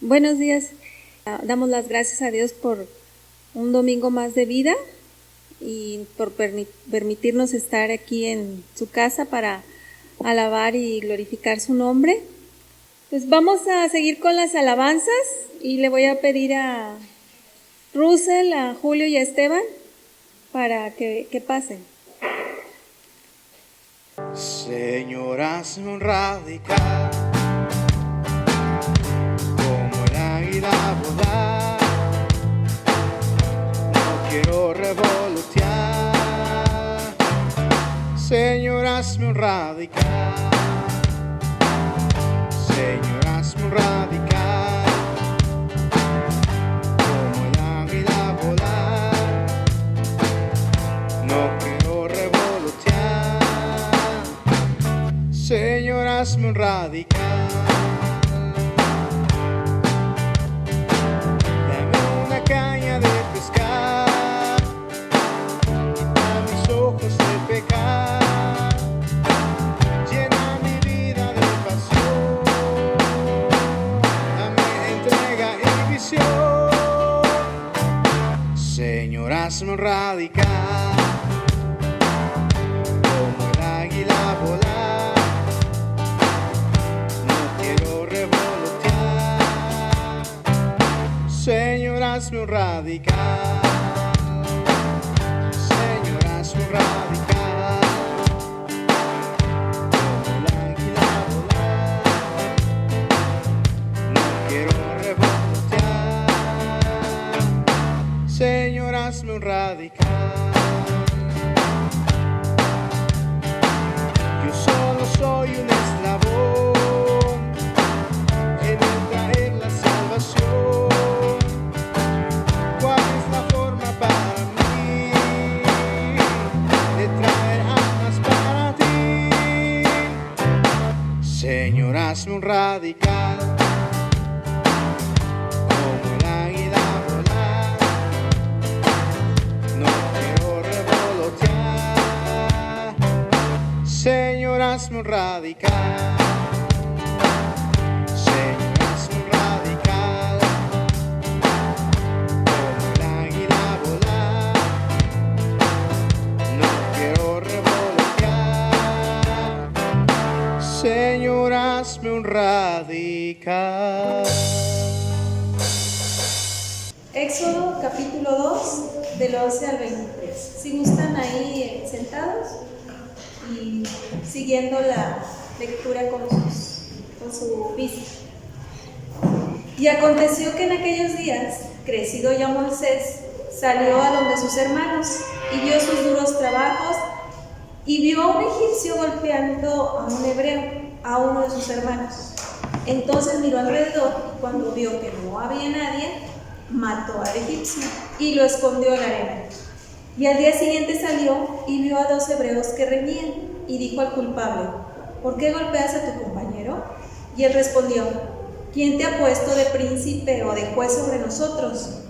Buenos días. Damos las gracias a Dios por un domingo más de vida y por permitirnos estar aquí en su casa para alabar y glorificar su nombre. Pues vamos a seguir con las alabanzas y le voy a pedir a Russell, a Julio y a Esteban para que pasen. Señor, hazme un radical, como el águila volar. No quiero revolotear. Señor, hazme un radical. Señor, hazme un radical, como el águila volar. No quiero revolotear. Señor, hazme un radical. Dame una caña de pescar, quita mis ojos de pecar, llena mi vida de pasión, dame entrega y visión. Señor, hazme un radical, como el águila volar. No quiero revolotear. Señor, hazme un radical. Señor, hazme un radical, como el águila volar. No quiero revolotear. Señor, hazme un radical. Yo solo soy un eslabón en el traer la salvación. ¿Cuál es la forma para mí de traer almas para ti? Señor, hazme un radical, como el águila volar. No quiero revolotear. Señor, hazme un radical. Señor, hazme un radical, como el águila volar. No quiero revolotear. Señor, hazme un radical. Éxodo capítulo 2, del 11 al 23. Si gustan ahí sentados y siguiendo la lectura con su vista. Y aconteció que en aquellos días, crecido ya Moisés, salió a donde sus hermanos y vio sus duros trabajos y vio a un egipcio golpeando a un hebreo, a uno de sus hermanos. Entonces miró alrededor y cuando vio que no había nadie, mató al egipcio y lo escondió en la arena. Y al día siguiente salió y vio a 2 hebreos que reñían y dijo al culpable: ¿por qué golpeas a tu compañero? Y él respondió: ¿quién te ha puesto de príncipe o de juez sobre nosotros?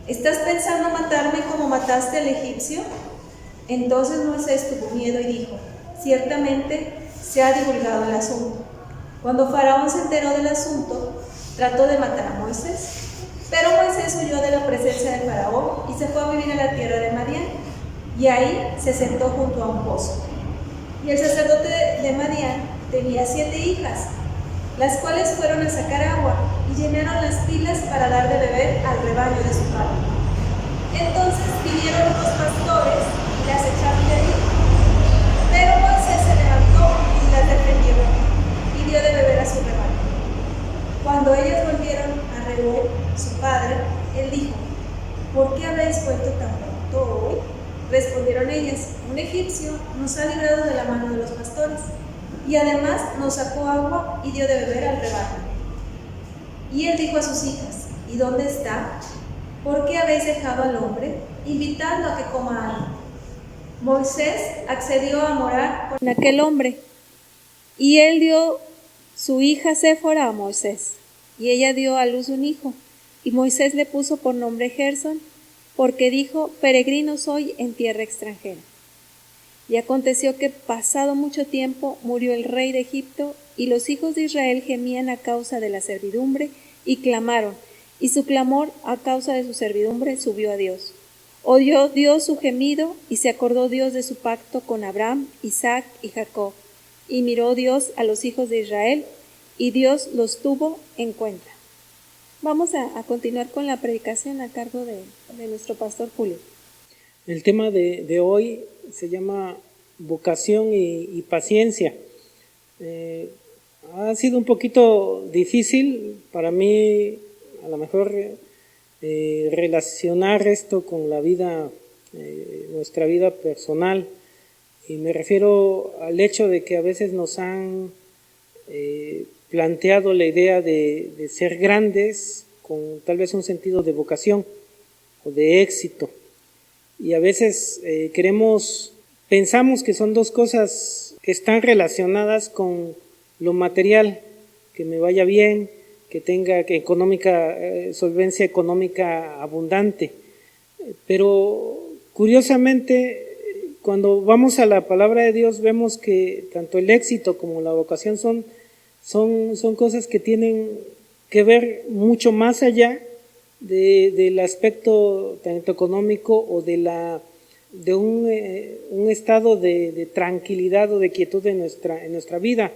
¿Estás pensando matarme como mataste al egipcio? Entonces Moisés tuvo miedo y dijo: ciertamente se ha divulgado el asunto. Cuando Faraón se enteró del asunto, trató de matar a Moisés. Pero Moisés huyó de la presencia de Faraón y se fue a vivir a la tierra de Madián, y ahí se sentó junto a un pozo. Y el sacerdote de Madián tenía 7 hijas, las cuales fueron a sacar agua y llenaron las pilas para dar de beber al rebaño de su padre. Entonces vinieron unos pastores y las echaron de allí. Pero Moisés se levantó y las defendió y dio de beber a su rebaño. Cuando ellas volvieron a Reuel, su padre, él dijo: ¿por qué habéis vuelto tan pronto hoy? Respondieron ellas: un egipcio nos ha librado de la mano de los pastores, y además nos sacó agua y dio de beber al rebaño. Y él dijo a sus hijas: ¿y dónde está? ¿Por qué habéis dejado al hombre? Invitadlo a que coma algo. Moisés accedió a morar con aquel hombre, y él dio su hija Séfora a Moisés, y ella dio a luz un hijo, y Moisés le puso por nombre Gersón, porque dijo: peregrino soy en tierra extranjera. Y aconteció que pasado mucho tiempo murió el rey de Egipto, y los hijos de Israel gemían a causa de la servidumbre y clamaron, y su clamor a causa de su servidumbre subió a Dios. Oyó Dios su gemido, y se acordó Dios de su pacto con Abraham, Isaac y Jacob. Y miró Dios a los hijos de Israel, y Dios los tuvo en cuenta. Vamos a continuar con la predicación a cargo de nuestro pastor Julio. El tema de hoy se llama vocación y paciencia. Ha sido un poquito difícil para mí, a lo mejor, relacionar esto con la vida, nuestra vida personal. Y me refiero al hecho de que a veces nos han planteado la idea de ser grandes con tal vez un sentido de vocación o de éxito. Y a veces pensamos que son dos cosas que están relacionadas con lo material, que me vaya bien, que tenga solvencia económica abundante. Pero curiosamente, cuando vamos a la palabra de Dios, vemos que tanto el éxito como la vocación son cosas que tienen que ver mucho más allá del aspecto tanto económico o de un estado de tranquilidad o de quietud en nuestra vida.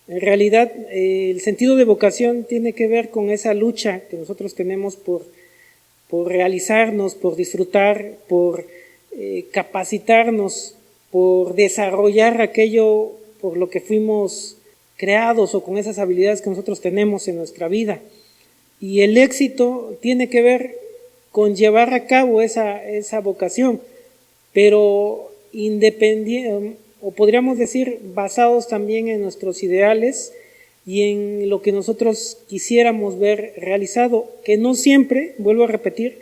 En realidad, el sentido de vocación tiene que ver con esa lucha que nosotros tenemos por realizarnos, por disfrutar, por capacitarnos, por desarrollar aquello por lo que fuimos creados o con esas habilidades que nosotros tenemos en nuestra vida. Y el éxito tiene que ver con llevar a cabo esa vocación, pero independiente, o podríamos decir basados también en nuestros ideales y en lo que nosotros quisiéramos ver realizado, que no siempre, vuelvo a repetir,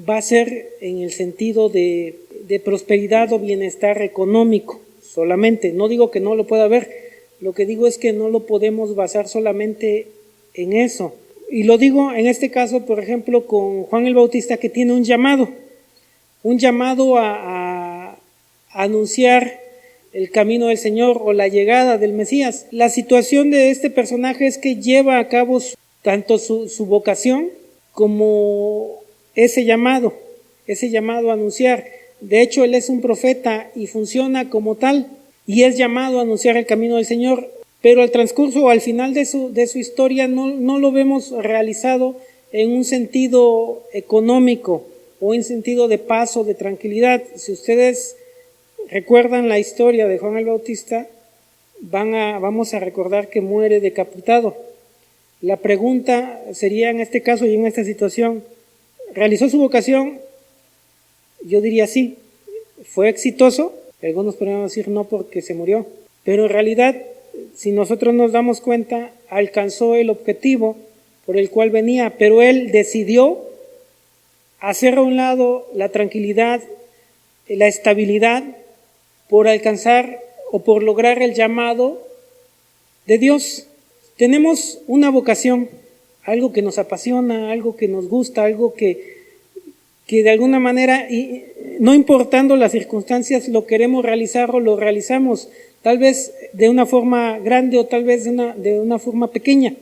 va a ser en el sentido de prosperidad o bienestar económico solamente. No digo que no lo pueda haber, lo que digo es que no lo podemos basar solamente en eso. Y lo digo en este caso, por ejemplo, con Juan el Bautista, que tiene un llamado a anunciar el camino del Señor o la llegada del Mesías. La situación de este personaje es que lleva a cabo tanto su vocación como ese llamado a anunciar. De hecho, él es un profeta y funciona como tal, y es llamado a anunciar el camino del Señor, pero al transcurso o al final de su historia no lo vemos realizado en un sentido económico o en sentido de paz o de tranquilidad. Si ustedes recuerdan la historia de Juan el Bautista, vamos a recordar que muere decapitado. La pregunta sería en este caso y en esta situación, ¿realizó su vocación? Yo diría sí. ¿Fue exitoso? Algunos podrían decir no porque se murió. Pero en realidad, si nosotros nos damos cuenta, alcanzó el objetivo por el cual venía, pero él decidió hacer a un lado la tranquilidad, la estabilidad, por alcanzar o por lograr el llamado de Dios. Tenemos una vocación, algo que nos apasiona, algo que nos gusta, algo que de alguna manera, y no importando las circunstancias, lo queremos realizar o lo realizamos, tal vez de una forma grande o tal vez de una forma pequeña,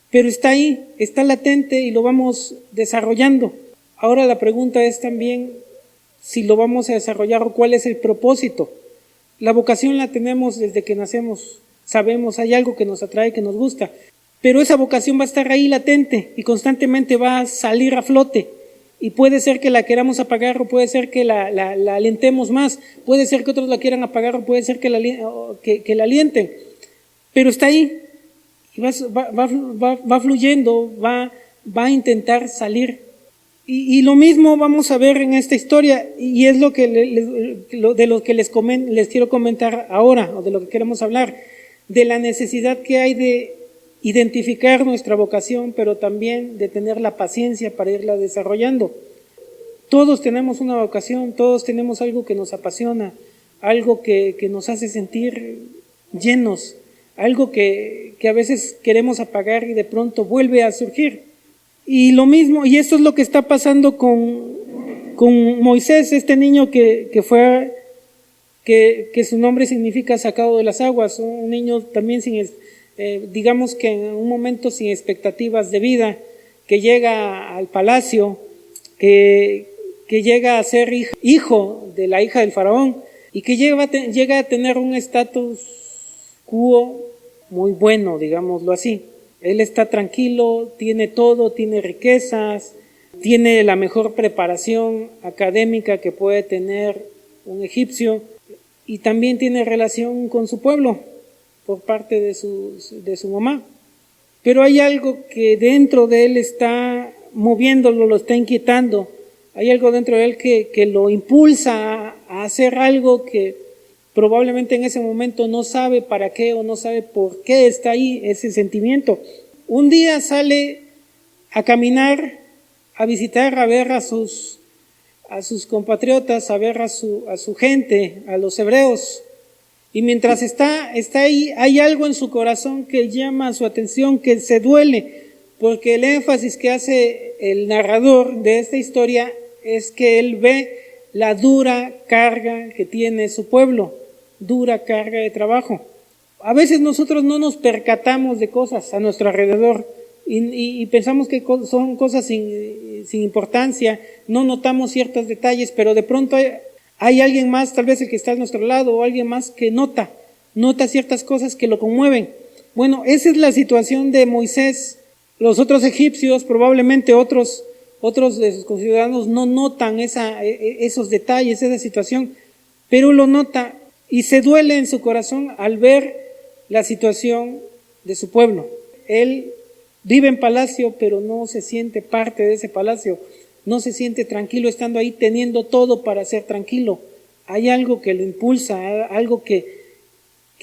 pero está ahí, está latente y lo vamos desarrollando. Ahora la pregunta es también si lo vamos a desarrollar o cuál es el propósito. La vocación la tenemos desde que nacemos, sabemos, hay algo que nos atrae, que nos gusta, pero esa vocación va a estar ahí latente y constantemente va a salir a flote. Y puede ser que la queramos apagar o puede ser que la alentemos más, puede ser que otros la quieran apagar o puede ser que la alienten, pero está ahí y va fluyendo, va a intentar salir. Y lo mismo vamos a ver en esta historia, y es lo que de lo que les quiero comentar ahora, o de lo que queremos hablar, de la necesidad que hay de identificar nuestra vocación, pero también de tener la paciencia para irla desarrollando. Todos tenemos una vocación, todos tenemos algo que nos apasiona, algo que nos hace sentir llenos, algo que a veces queremos apagar y de pronto vuelve a surgir. Y lo mismo, y esto es lo que está pasando con Moisés, este niño que su nombre significa sacado de las aguas, un niño también digamos que en un momento sin expectativas de vida, que llega al palacio, que llega a ser hijo de la hija del faraón y que llega a tener un estatus quo muy bueno, digámoslo así. Él está tranquilo, tiene todo, tiene riquezas, tiene la mejor preparación académica que puede tener un egipcio y también tiene relación con su pueblo por parte de su mamá. Pero hay algo que dentro de él está moviéndolo, lo está inquietando. Hay algo dentro de él que lo impulsa a hacer algo que probablemente en ese momento no sabe para qué o no sabe por qué está ahí ese sentimiento. Un día sale a caminar, a visitar, a ver a sus compatriotas, a ver a su gente, a los hebreos. Y mientras está ahí, hay algo en su corazón que llama su atención, que se duele, porque el énfasis que hace el narrador de esta historia es que él ve la dura carga que tiene su pueblo, dura carga de trabajo. A veces nosotros no nos percatamos de cosas a nuestro alrededor y pensamos que son cosas sin importancia, no notamos ciertos detalles, pero de pronto hay alguien más, tal vez el que está a nuestro lado, o alguien más que nota ciertas cosas que lo conmueven. Bueno, esa es la situación de Moisés. Los otros egipcios, probablemente otros de sus conciudadanos no notan esos detalles, esa situación, pero lo nota y se duele en su corazón al ver la situación de su pueblo. Él vive en palacio, pero no se siente parte de ese palacio, no se siente tranquilo estando ahí, teniendo todo para ser tranquilo. Hay algo que lo impulsa, algo que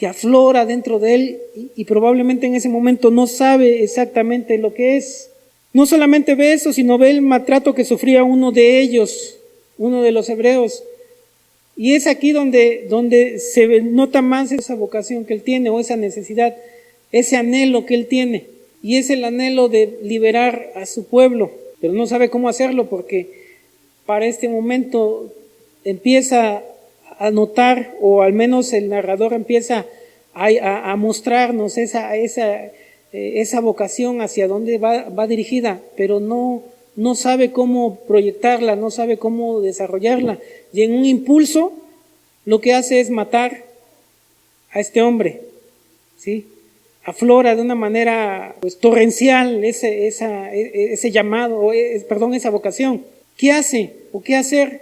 aflora dentro de él y probablemente en ese momento no sabe exactamente lo que es. No solamente ve eso, sino ve el maltrato que sufría uno de ellos, uno de los hebreos. Y es aquí donde se nota más esa vocación que él tiene, o esa necesidad, ese anhelo que él tiene. Y es el anhelo de liberar a su pueblo, pero no sabe cómo hacerlo porque para este momento empieza a notar, o al menos el narrador empieza a mostrarnos esa vocación hacia dónde va dirigida, pero no sabe cómo proyectarla, no sabe cómo desarrollarla. Y en un impulso lo que hace es matar a este hombre, ¿sí? Aflora de una manera pues torrencial ese llamado, esa vocación. ¿Qué hace o qué hacer?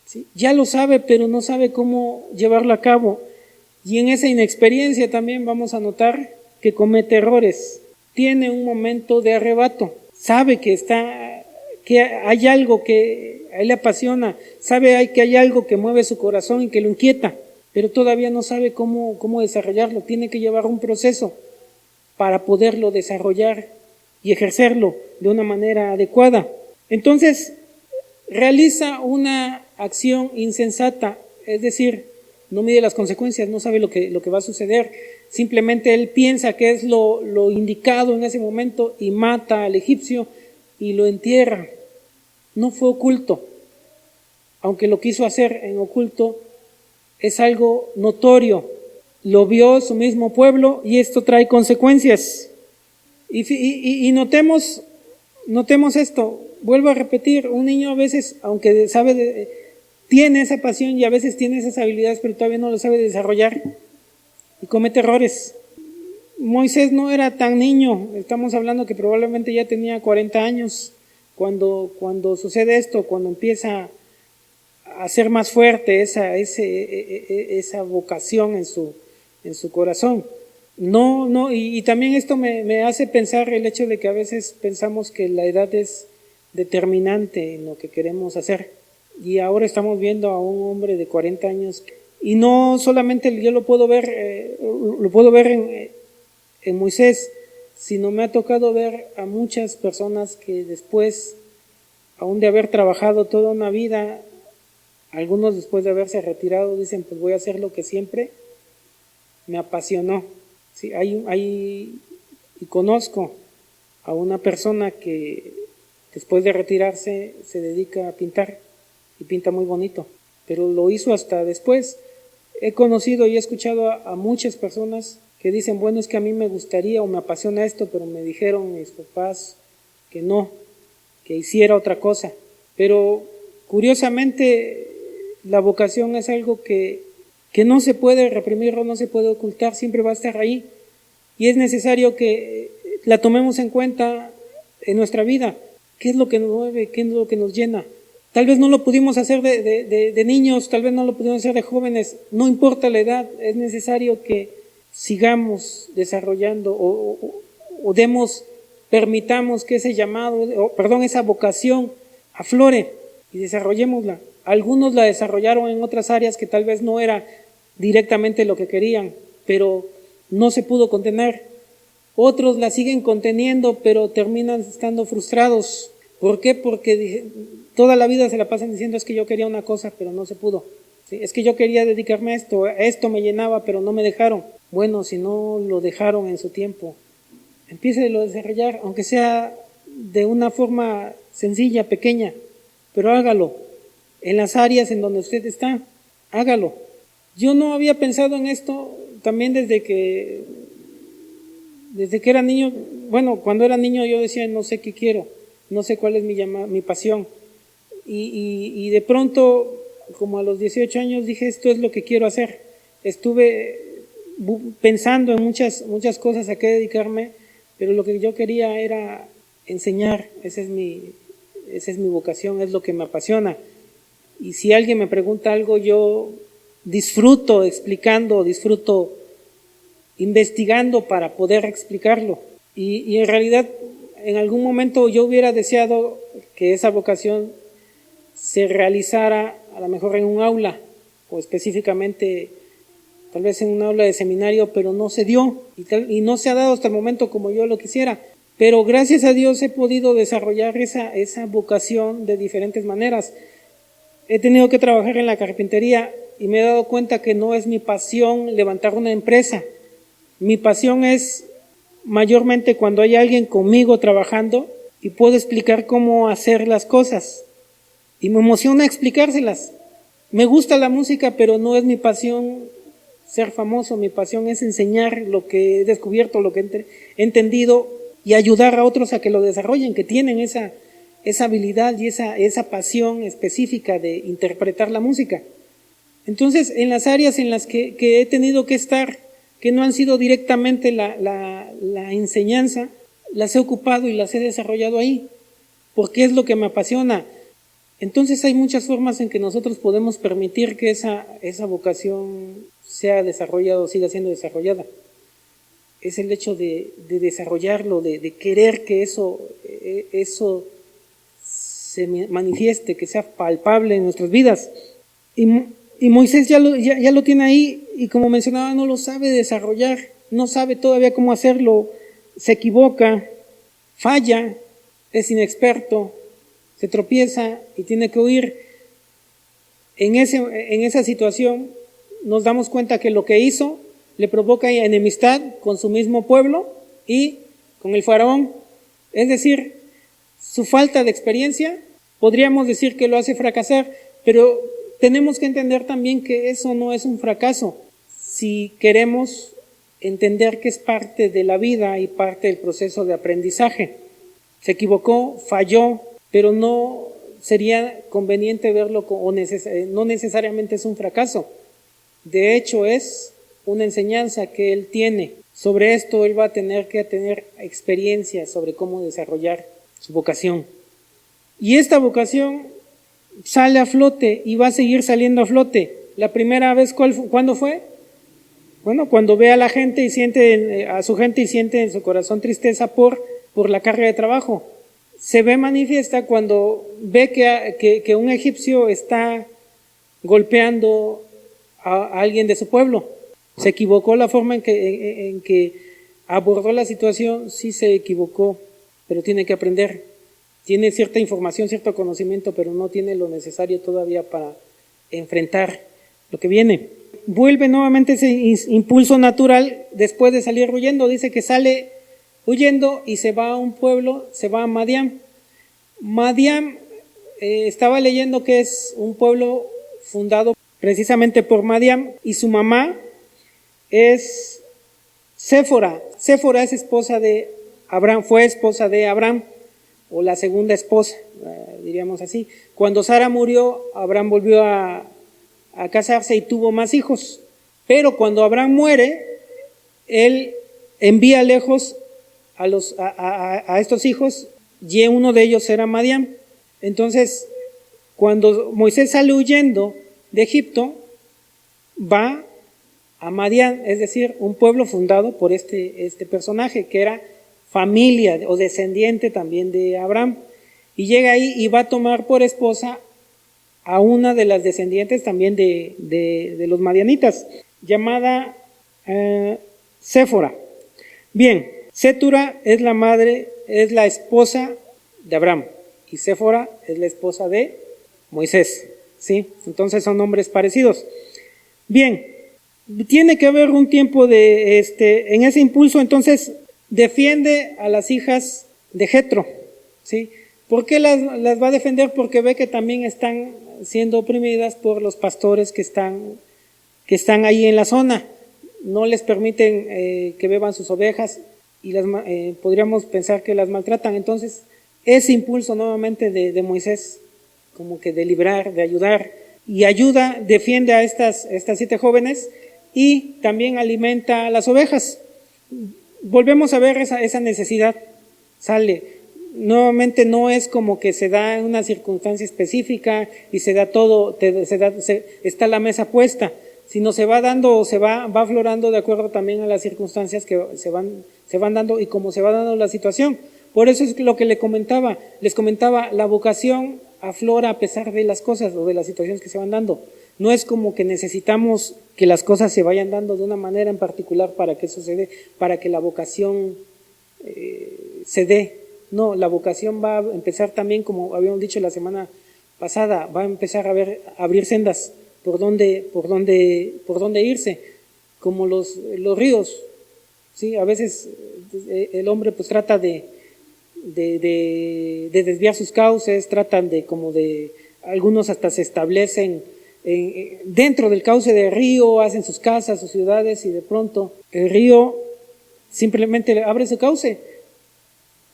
¿Sí? Ya lo sabe, pero no sabe cómo llevarlo a cabo. Y en esa inexperiencia también vamos a notar que comete errores. Tiene un momento de arrebato. Sabe que hay algo que a él le apasiona. Sabe que hay algo que mueve su corazón y que lo inquieta. Pero todavía no sabe cómo desarrollarlo. Tiene que llevar un proceso para poderlo desarrollar y ejercerlo de una manera adecuada. Entonces, realiza una acción insensata, es decir, no mide las consecuencias, no sabe lo que va a suceder, simplemente él piensa que es lo indicado en ese momento y mata al egipcio y lo entierra. No fue oculto, aunque lo quiso hacer en oculto, es algo notorio. Lo vio su mismo pueblo y esto trae consecuencias. Y notemos esto, vuelvo a repetir, un niño a veces, aunque tiene esa pasión y a veces tiene esas habilidades, pero todavía no lo sabe desarrollar y comete errores. Moisés no era tan niño, estamos hablando que probablemente ya tenía 40 años cuando sucede esto, cuando empieza a ser más fuerte esa vocación en su corazón. Y también esto me hace pensar el hecho de que a veces pensamos que la edad es determinante en lo que queremos hacer. Y ahora estamos viendo a un hombre de 40 años y no solamente yo lo puedo ver en Moisés, sino me ha tocado ver a muchas personas que después, aún de haber trabajado toda una vida, algunos después de haberse retirado dicen, pues voy a hacer lo que siempre me apasionó. Sí, y conozco a una persona que después de retirarse se dedica a pintar y pinta muy bonito, pero lo hizo hasta después. He conocido y he escuchado a muchas personas que dicen, bueno, es que a mí me gustaría o me apasiona esto, pero me dijeron mis papás que no, que hiciera otra cosa. Pero curiosamente la vocación es algo que no se puede reprimir o no se puede ocultar, siempre va a estar ahí. Y es necesario que la tomemos en cuenta en nuestra vida. ¿Qué es lo que nos mueve? ¿Qué es lo que nos llena? Tal vez no lo pudimos hacer de niños, tal vez no lo pudimos hacer de jóvenes, no importa la edad, es necesario que sigamos desarrollando o permitamos que ese llamado, esa vocación aflore y desarrollémosla. Algunos la desarrollaron en otras áreas que tal vez no era directamente lo que querían, pero no se pudo contener. Otros la siguen conteniendo, pero terminan estando frustrados. ¿Por qué? Porque toda la vida se la pasan diciendo es que yo quería una cosa, pero no se pudo. ¿Sí? Es que yo quería dedicarme a esto me llenaba, pero no me dejaron. Bueno, si no lo dejaron en su tiempo, empiece a desarrollar, aunque sea de una forma sencilla, pequeña, pero hágalo. En las áreas en donde usted está, hágalo. Yo no había pensado en esto también desde que era niño. Bueno, cuando era niño yo decía, no sé qué quiero, no sé cuál es mi pasión. Y de pronto, como a los 18 años, dije, esto es lo que quiero hacer. Estuve pensando en muchas cosas a qué dedicarme, pero lo que yo quería era enseñar. Esa es mi vocación, es lo que me apasiona. Y si alguien me pregunta algo, yo disfruto explicando, disfruto investigando para poder explicarlo. Y en realidad, en algún momento yo hubiera deseado que esa vocación se realizara a lo mejor en un aula, o específicamente tal vez en un aula de seminario, pero no se dio, y no se ha dado hasta el momento como yo lo quisiera. Pero gracias a Dios he podido desarrollar esa vocación de diferentes maneras. He tenido que trabajar en la carpintería y me he dado cuenta que no es mi pasión levantar una empresa. Mi pasión es mayormente cuando hay alguien conmigo trabajando y puedo explicar cómo hacer las cosas. Y me emociona explicárselas. Me gusta la música, pero no es mi pasión ser famoso. Mi pasión es enseñar lo que he descubierto, lo que he entendido y ayudar a otros a que lo desarrollen, que tienen esa habilidad y esa pasión específica de interpretar la música. Entonces, en las áreas en las que he tenido que estar, que no han sido directamente la enseñanza, las he ocupado y las he desarrollado ahí, porque es lo que me apasiona. Entonces hay muchas formas en que nosotros podemos permitir que esa vocación sea desarrollada o siga siendo desarrollada. Es el hecho de desarrollarlo, de querer que eso se manifieste, que sea palpable en nuestras vidas. Y Moisés ya lo tiene ahí, y como mencionaba, no lo sabe desarrollar, no sabe todavía cómo hacerlo, se equivoca, falla, es inexperto, se tropieza y tiene que huir. En esa situación nos damos cuenta que lo que hizo le provoca enemistad con su mismo pueblo y con el faraón. Es decir, su falta de experiencia podríamos decir que lo hace fracasar, pero tenemos que entender también que eso no es un fracaso. Si queremos entender que es parte de la vida y parte del proceso de aprendizaje. Se equivocó, falló, pero no sería conveniente verlo no necesariamente es un fracaso. De hecho, es una enseñanza que él tiene. Sobre esto él va a tener que tener experiencia sobre cómo desarrollar su vocación. Y esta vocación sale a flote y va a seguir saliendo a flote. La primera vez, ¿cuándo fue? Bueno, cuando ve a la gente y siente a su gente y siente en su corazón tristeza por la carga de trabajo. Se ve manifiesta cuando ve que un egipcio está golpeando a alguien de su pueblo. Se equivocó la forma en que abordó la situación, sí se equivocó, pero tiene que aprender. Tiene cierta información, cierto conocimiento, pero no tiene lo necesario todavía para enfrentar lo que viene. Vuelve nuevamente ese impulso natural después de salir huyendo. Dice que sale huyendo y se va a un pueblo, se va a Madián. Madián, estaba leyendo que es un pueblo fundado precisamente por Madián, y su mamá es Séfora. Séfora es esposa de Abraham, fue esposa de Abraham. o la segunda esposa, diríamos así. Cuando Sara murió, Abraham volvió a casarse y tuvo más hijos. Pero cuando Abraham muere, él envía lejos a estos hijos, y uno de ellos era Madián. Entonces, cuando Moisés sale huyendo de Egipto, va a Madián, es decir, un pueblo fundado por este personaje, que era familia o descendiente también de Abraham, y llega ahí y va a tomar por esposa a una de las descendientes también de los madianitas, llamada Séfora. Bien, Sétura es la madre, es la esposa de Abraham, y Séfora es la esposa de Moisés, ¿sí? Entonces son nombres parecidos. Bien, tiene que haber un tiempo en ese impulso, entonces defiende a las hijas de Jetro, ¿sí? ¿Por qué las va a defender? Porque ve que también están siendo oprimidas por los pastores que están ahí en la zona. No les permiten que beban sus ovejas y podríamos pensar que las maltratan. Entonces, ese impulso nuevamente de Moisés, como que de librar, de ayudar, y defiende a estas 7 jóvenes y también alimenta a las ovejas. Volvemos a ver esa necesidad, sale. Nuevamente no es como que se da en una circunstancia específica y se da todo, está la mesa puesta, sino se va dando o va aflorando de acuerdo también a las circunstancias que se van dando y cómo se va dando la situación. Por eso es lo que les comentaba, la vocación aflora a pesar de las cosas o de las situaciones que se van dando. No es como que necesitamos que las cosas se vayan dando de una manera en particular para que eso se dé, para que la vocación se dé. No, la vocación va a empezar también, como habíamos dicho la semana pasada, va a empezar a abrir sendas por donde irse, como los ríos, ¿sí? A veces el hombre pues trata de desviar sus cauces, tratan algunos hasta se establecen dentro del cauce del río, hacen sus casas, sus ciudades, y de pronto el río simplemente abre su cauce,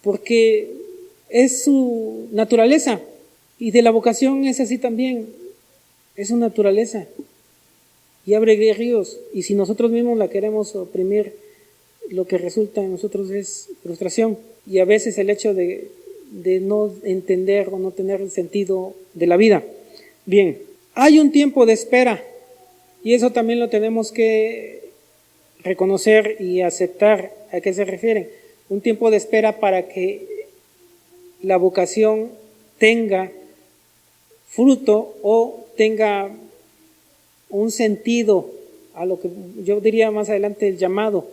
porque es su naturaleza, y de la vocación es así también, es su naturaleza, y abre ríos, y si nosotros mismos la queremos oprimir, lo que resulta en nosotros es frustración, y a veces el hecho de no entender o no tener el sentido de la vida. Bien, hay un tiempo de espera, y eso también lo tenemos que reconocer y aceptar. ¿A qué se refiere? Un tiempo de espera para que la vocación tenga fruto o tenga un sentido a lo que yo diría más adelante el llamado.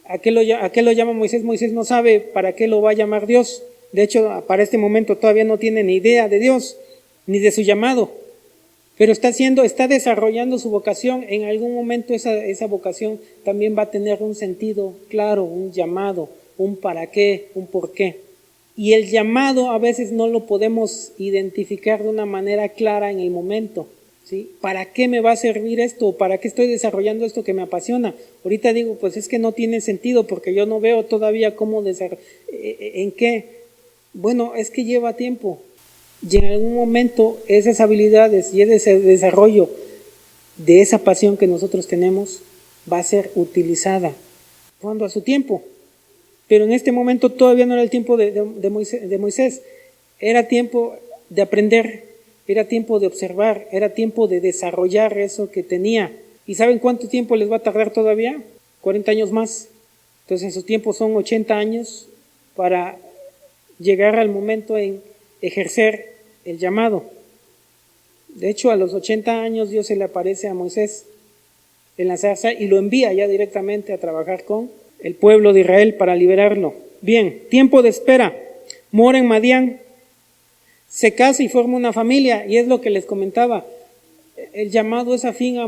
¿A qué lo llama Moisés? Moisés no sabe para qué lo va a llamar Dios. De hecho, para este momento todavía no tiene ni idea de Dios, ni de su llamado. Pero está desarrollando su vocación. En algún momento esa vocación también va a tener un sentido claro, un llamado, un para qué, un por qué. Y el llamado a veces no lo podemos identificar de una manera clara en el momento, ¿sí? ¿Para qué me va a servir esto? ¿Para qué estoy desarrollando esto que me apasiona? Ahorita digo, pues es que no tiene sentido porque yo no veo todavía cómo en qué. Bueno, es que lleva tiempo. Y en algún momento esas habilidades y ese desarrollo de esa pasión que nosotros tenemos va a ser utilizada cuando a su tiempo. Pero en este momento todavía no era el tiempo de Moisés. Era tiempo de aprender, era tiempo de observar, era tiempo de desarrollar eso que tenía. ¿Y saben cuánto tiempo les va a tardar todavía? 40 años más. Entonces su tiempo son 80 años para llegar al momento en ejercer el llamado. De hecho, a los 80 años Dios se le aparece a Moisés en la zarza y lo envía ya directamente a trabajar con el pueblo de Israel para liberarlo. Bien, tiempo de espera. Mora en Madián, se casa y forma una familia, y es lo que les comentaba. El llamado es afín a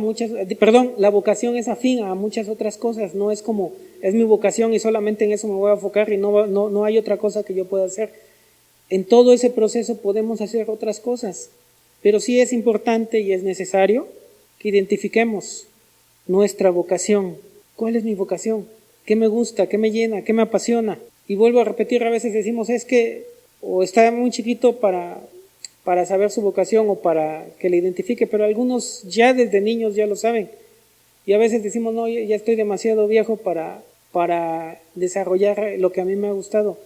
la vocación es afín a muchas otras cosas. No es como, es mi vocación y solamente en eso me voy a enfocar y no hay otra cosa que yo pueda hacer. En todo ese proceso podemos hacer otras cosas, pero sí es importante y es necesario que identifiquemos nuestra vocación. ¿Cuál es mi vocación? ¿Qué me gusta? ¿Qué me llena? ¿Qué me apasiona? Y vuelvo a repetir, a veces decimos, es que o está muy chiquito para saber su vocación o para que le identifique, pero algunos ya desde niños ya lo saben. Y a veces decimos, no, ya estoy demasiado viejo para desarrollar lo que a mí me ha gustado.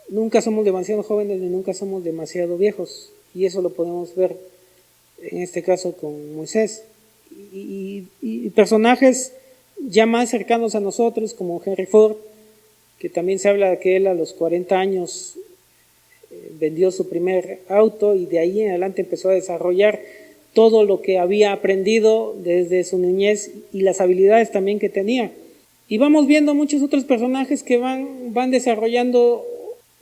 Nunca somos demasiado jóvenes ni nunca somos demasiado viejos. Y eso lo podemos ver en este caso con Moisés. Y personajes ya más cercanos a nosotros, como Henry Ford, que también se habla de que él a los 40 años vendió su primer auto y de ahí en adelante empezó a desarrollar todo lo que había aprendido desde su niñez y las habilidades también que tenía. Y vamos viendo muchos otros personajes que van desarrollando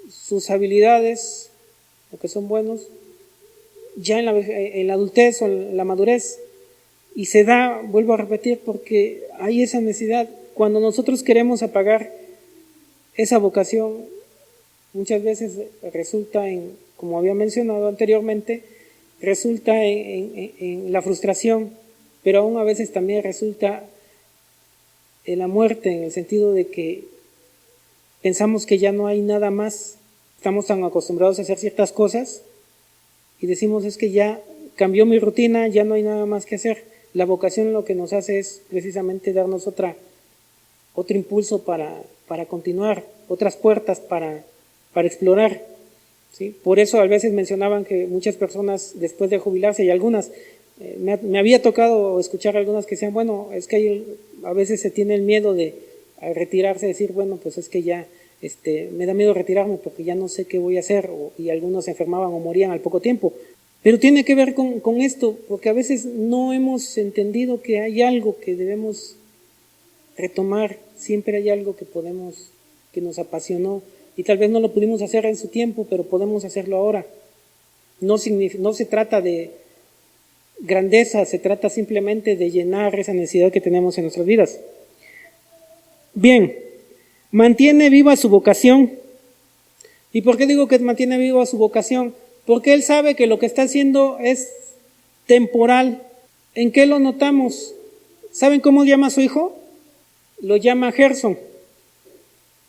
sus habilidades, lo que son buenos, ya en la adultez o en la madurez. Y se da, vuelvo a repetir, porque hay esa necesidad. Cuando nosotros queremos apagar esa vocación, muchas veces resulta como había mencionado anteriormente, resulta en la frustración, pero aún a veces también resulta en la muerte, en el sentido de que pensamos que ya no hay nada más, estamos tan acostumbrados a hacer ciertas cosas y decimos es que ya cambió mi rutina, ya no hay nada más que hacer. La vocación lo que nos hace es precisamente darnos otro impulso para continuar, otras puertas para explorar, ¿sí? Por eso a veces mencionaban que muchas personas después de jubilarse, y algunas, me había tocado escuchar algunas que decían, bueno, es que a veces se tiene el miedo de retirarse, decir, bueno, pues es que ya me da miedo retirarme porque ya no sé qué voy a hacer, y algunos se enfermaban o morían al poco tiempo. Pero tiene que ver con esto, porque a veces no hemos entendido que hay algo que debemos retomar, siempre hay algo que nos apasionó, y tal vez no lo pudimos hacer en su tiempo, pero podemos hacerlo ahora. No se trata de grandeza, se trata simplemente de llenar esa necesidad que tenemos en nuestras vidas. Bien, mantiene viva su vocación. ¿Y por qué digo que mantiene viva su vocación? Porque él sabe que lo que está haciendo es temporal. ¿En qué lo notamos? ¿Saben cómo llama a su hijo? Lo llama Gerson.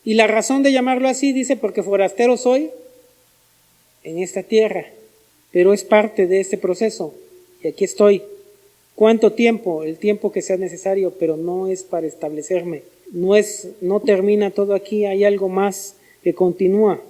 Y la razón de llamarlo así, dice, porque forastero soy en esta tierra, pero es parte de este proceso. Y aquí estoy. ¿Cuánto tiempo? El tiempo que sea necesario, pero no es para establecerme. No termina todo aquí, hay algo más que continúa.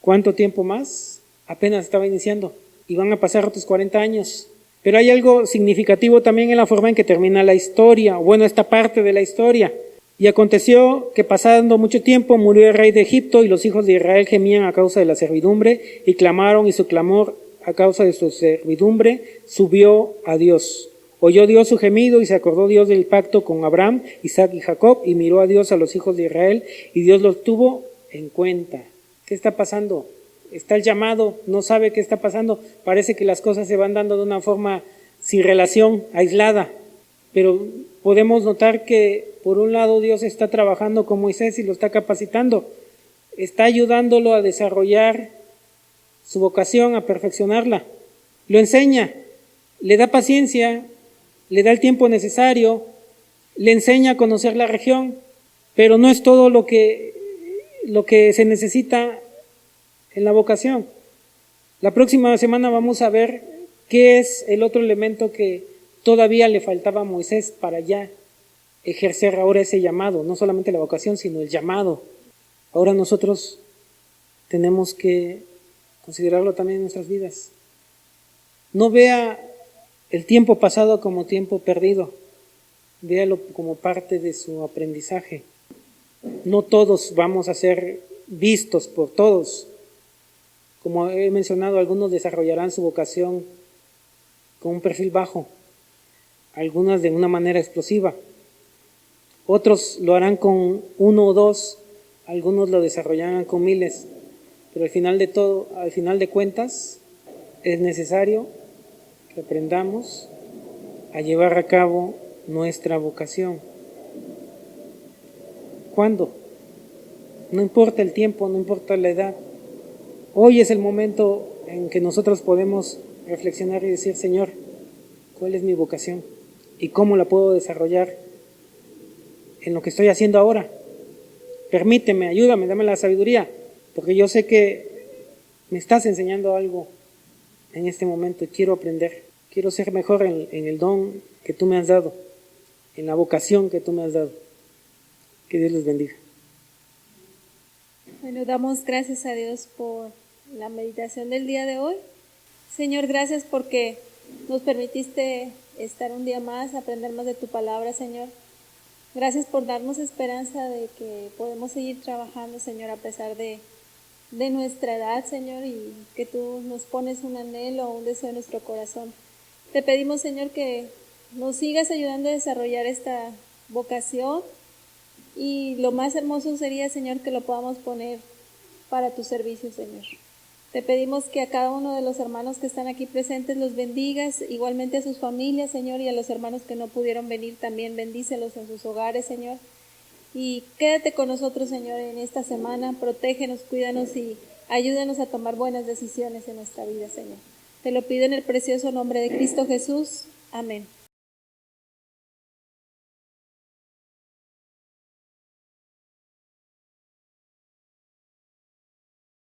¿Cuánto tiempo más? Apenas estaba iniciando y van a pasar otros 40 años. Pero hay algo significativo también en la forma en que termina la historia, bueno, esta parte de la historia. Y aconteció que pasando mucho tiempo murió el rey de Egipto y los hijos de Israel gemían a causa de la servidumbre y clamaron, y su clamor a causa de su servidumbre subió a Dios. Oyó Dios su gemido y se acordó Dios del pacto con Abraham, Isaac y Jacob, y miró a Dios a los hijos de Israel y Dios los tuvo en cuenta. ¿Qué está pasando? Está el llamado, no sabe qué está pasando, parece que las cosas se van dando de una forma sin relación, aislada, pero podemos notar que por un lado Dios está trabajando con Moisés y lo está capacitando, está ayudándolo a desarrollar su vocación, a perfeccionarla, lo enseña, le da paciencia, le da el tiempo necesario, le enseña a conocer la región, pero no es todo lo que se necesita en la vocación. La próxima semana vamos a ver qué es el otro elemento que todavía le faltaba a Moisés para ya ejercer ahora ese llamado, no solamente la vocación, sino el llamado. Ahora nosotros tenemos que considerarlo también en nuestras vidas. No vea el tiempo pasado como tiempo perdido, véalo como parte de su aprendizaje. No todos vamos a ser vistos por todos. Como he mencionado, algunos desarrollarán su vocación con un perfil bajo, algunas de una manera explosiva. Otros lo harán con 1 o 2, algunos lo desarrollarán con miles, pero al final de cuentas, es necesario que aprendamos a llevar a cabo nuestra vocación. ¿Cuándo? No importa el tiempo, no importa la edad. Hoy es el momento en que nosotros podemos reflexionar y decir, Señor, ¿cuál es mi vocación? ¿Y cómo la puedo desarrollar en lo que estoy haciendo ahora? Permíteme, ayúdame, dame la sabiduría, porque yo sé que me estás enseñando algo en este momento, quiero aprender, quiero ser mejor en el don que tú me has dado, en la vocación que tú me has dado. Que Dios les bendiga. Bueno, damos gracias a Dios por la meditación del día de hoy. Señor, gracias porque nos permitiste estar un día más, aprender más de tu palabra, Señor. Gracias por darnos esperanza de que podemos seguir trabajando, Señor, a pesar de nuestra edad, Señor, y que tú nos pones un anhelo, un deseo en nuestro corazón. Te pedimos, Señor, que nos sigas ayudando a desarrollar esta vocación, y lo más hermoso sería, Señor, que lo podamos poner para tu servicio, Señor. Te pedimos que a cada uno de los hermanos que están aquí presentes los bendigas, igualmente a sus familias, Señor, y a los hermanos que no pudieron venir también bendícelos en sus hogares, Señor. Y quédate con nosotros, Señor, en esta semana, protégenos, cuídanos y ayúdanos a tomar buenas decisiones en nuestra vida, Señor. Te lo pido en el precioso nombre de Cristo Jesús. Amén.